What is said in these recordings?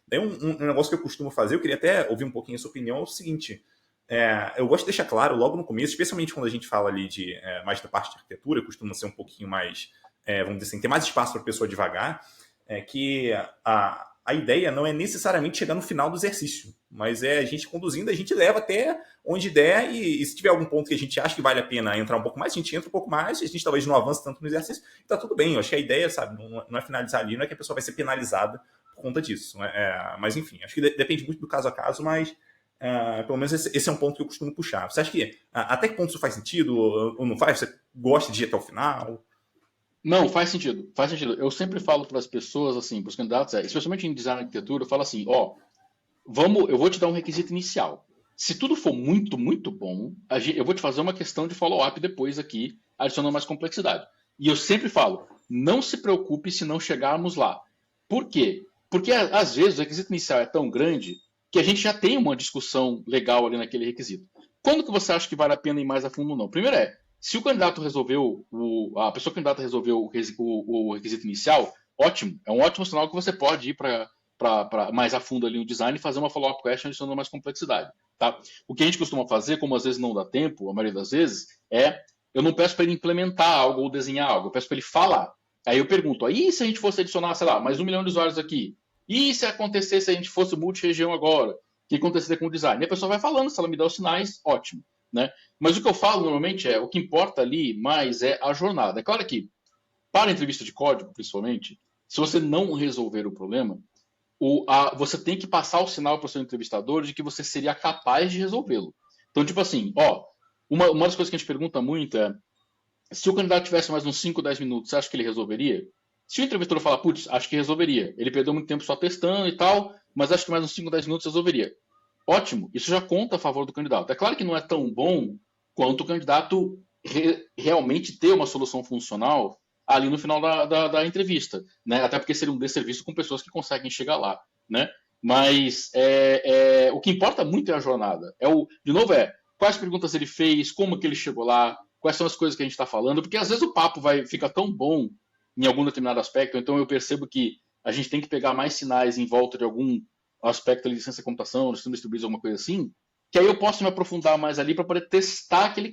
Daí um negócio que eu costumo fazer, eu queria até ouvir um pouquinho a sua opinião, é o seguinte. Eu gosto de deixar claro logo no começo, especialmente quando a gente fala ali de mais da parte de arquitetura, costuma ser um pouquinho mais, vamos dizer assim, ter mais espaço para a pessoa devagar, que a ideia não é necessariamente chegar no final do exercício, mas é a gente conduzindo, a gente leva até onde der, e se tiver algum ponto que a gente acha que vale a pena entrar um pouco mais, a gente entra um pouco mais, a gente talvez não avance tanto no exercício, e tá tudo bem. Eu acho que a ideia, sabe, não é finalizar ali, não é que a pessoa vai ser penalizada por conta disso. Mas enfim, acho que depende muito do caso a caso, mas pelo menos esse é um ponto que eu costumo puxar. Você acha que até que ponto isso faz sentido ou não faz? Você gosta de ir até o final? Não, faz sentido, faz sentido. Eu sempre falo para as pessoas, assim, para os candidatos, especialmente em design e arquitetura, eu falo assim, ó, eu vou te dar um requisito inicial. Se tudo for muito, muito bom, eu vou te fazer uma questão de follow-up depois aqui, adicionando mais complexidade. E eu sempre falo, não se preocupe se não chegarmos lá. Por quê? Porque às vezes o requisito inicial é tão grande que a gente já tem uma discussão legal ali naquele requisito. Quando que você acha que vale a pena ir mais a fundo ou não? Primeiro se o candidato resolveu, a pessoa candidata resolveu o requisito inicial, ótimo, é um ótimo sinal que você pode ir para mais a fundo ali o design e fazer uma follow-up question adicionando mais complexidade. Tá? O que a gente costuma fazer, como às vezes não dá tempo, a maioria das vezes, eu não peço para ele implementar algo ou desenhar algo, eu peço para ele falar. Aí eu pergunto, aí se a gente fosse adicionar, sei lá, mais 1 milhão de usuários aqui? E se acontecesse se a gente fosse multi-região agora? O que aconteceria com o design? E a pessoa vai falando, se ela me dá os sinais, ótimo. Né? Mas o que eu falo normalmente o que importa ali mais é a jornada. É claro que, para a entrevista de código, principalmente, se você não resolver o problema, você tem que passar o sinal para o seu entrevistador de que você seria capaz de resolvê-lo. Então, tipo assim, uma das coisas que a gente pergunta muito é se o candidato tivesse mais uns 5, 10 minutos, você acha que ele resolveria? Se o entrevistador falar, putz, acho que resolveria. Ele perdeu muito tempo só testando e tal, mas acho que mais uns 5, 10 minutos resolveria. Ótimo, isso já conta a favor do candidato. É claro que não é tão bom quanto o candidato realmente ter uma solução funcional ali no final da entrevista, né? Até porque seria um desserviço com pessoas que conseguem chegar lá, né? Mas o que importa muito é a jornada. De novo, quais perguntas ele fez, como que ele chegou lá, quais são as coisas que a gente está falando, porque às vezes o papo fica tão bom em algum determinado aspecto, então eu percebo que a gente tem que pegar mais sinais em volta de algum aspecto de ciência da computação, de sistema distribuído, alguma coisa assim, que aí eu posso me aprofundar mais ali para poder testar aquele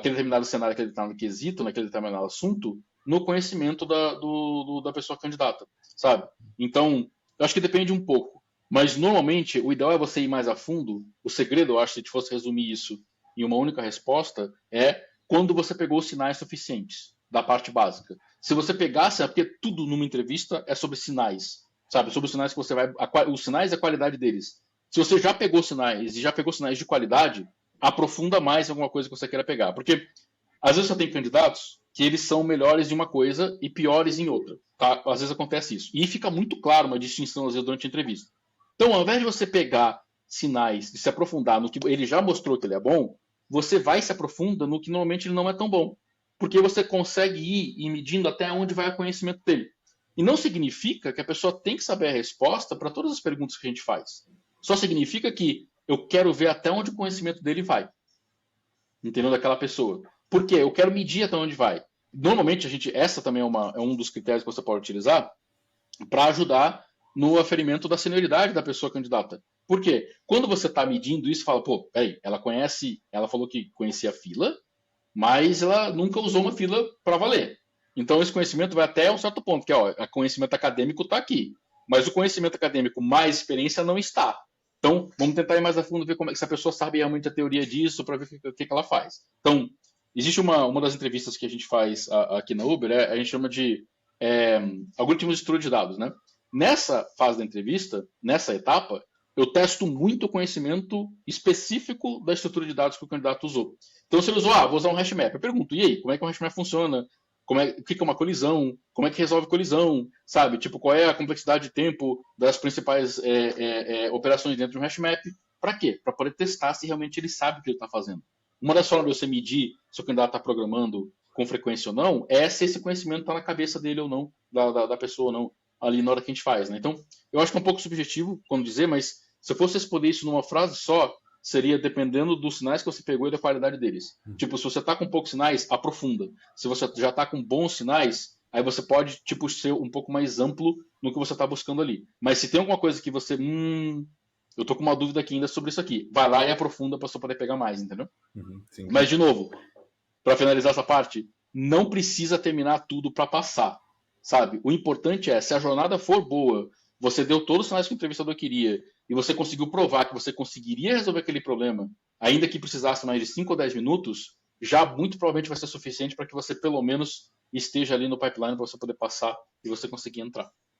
determinado cenário, aquele determinado quesito, naquele determinado assunto, no conhecimento da pessoa candidata, sabe? Então, eu acho que depende um pouco. Mas, normalmente, o ideal é você ir mais a fundo. O segredo, eu acho, se a gente fosse resumir isso em uma única resposta, é quando você pegou os sinais suficientes da parte básica. Se você pegasse, porque tudo numa entrevista é sobre sinais, sabe? Sobre os sinais que você vai. Os sinais e a qualidade deles. Se você já pegou sinais e já pegou sinais de qualidade, aprofunda mais em alguma coisa que você queira pegar. Porque às vezes você tem candidatos que eles são melhores em uma coisa e piores em outra. Tá? Às vezes acontece isso. E fica muito claro uma distinção, às vezes, durante a entrevista. Então, ao invés de você pegar sinais e se aprofundar no que ele já mostrou que ele é bom, você vai se aprofunda no que normalmente ele não é tão bom. Porque você consegue ir medindo até onde vai o conhecimento dele. E não significa que a pessoa tem que saber a resposta para todas as perguntas que a gente faz. Só significa que eu quero ver até onde o conhecimento dele vai. Entendeu? Daquela pessoa. Por quê? Eu quero medir até onde vai. Normalmente, essa também é um dos critérios que você pode utilizar para ajudar no aferimento da senioridade da pessoa candidata. Por quê? Quando você está medindo isso, fala, pô, peraí, ela falou que conhecia a fila, mas ela nunca usou uma fila para valer. Então esse conhecimento vai até um certo ponto, que o conhecimento acadêmico está aqui, mas o conhecimento acadêmico mais experiência não está. Então vamos tentar ir mais a fundo, ver se a pessoa sabe realmente a teoria disso, para ver o que ela faz. Então, existe uma das entrevistas que a gente faz aqui na Uber, a gente chama de algoritmos de estudo de dados, né? Nessa fase da entrevista, nessa etapa, eu testo muito o conhecimento específico da estrutura de dados que o candidato usou. Então, se ele usou, vou usar um hashmap, eu pergunto, e aí, como é que o hashmap funciona? O que é uma colisão? Como é que resolve colisão? Sabe? Tipo, qual é a complexidade de tempo das principais operações dentro de um hashmap? Para quê? Para poder testar se realmente ele sabe o que ele está fazendo. Uma das formas de você medir se o candidato está programando com frequência ou não é se esse conhecimento está na cabeça dele ou não, da pessoa ou não, ali na hora que a gente faz. Né? Então, eu acho que é um pouco subjetivo quando dizer, mas se eu fosse responder isso numa frase só, seria dependendo dos sinais que você pegou e da qualidade deles. Tipo, se você está com poucos sinais, aprofunda. Se você já está com bons sinais, aí você pode, tipo, ser um pouco mais amplo no que você está buscando ali. Mas se tem alguma coisa que você, eu tô com uma dúvida aqui ainda sobre isso aqui, vai lá e aprofunda para você poder pegar mais, entendeu? Sim. Mas, de novo, para finalizar essa parte, não precisa terminar tudo para passar, sabe? O importante é, se a jornada for boa, você deu todos os sinais que o entrevistador queria e você conseguiu provar que você conseguiria resolver aquele problema, ainda que precisasse mais de 5 ou 10 minutos, já muito provavelmente vai ser suficiente para que você pelo menos esteja ali no pipeline para você poder passar e você conseguir entrar.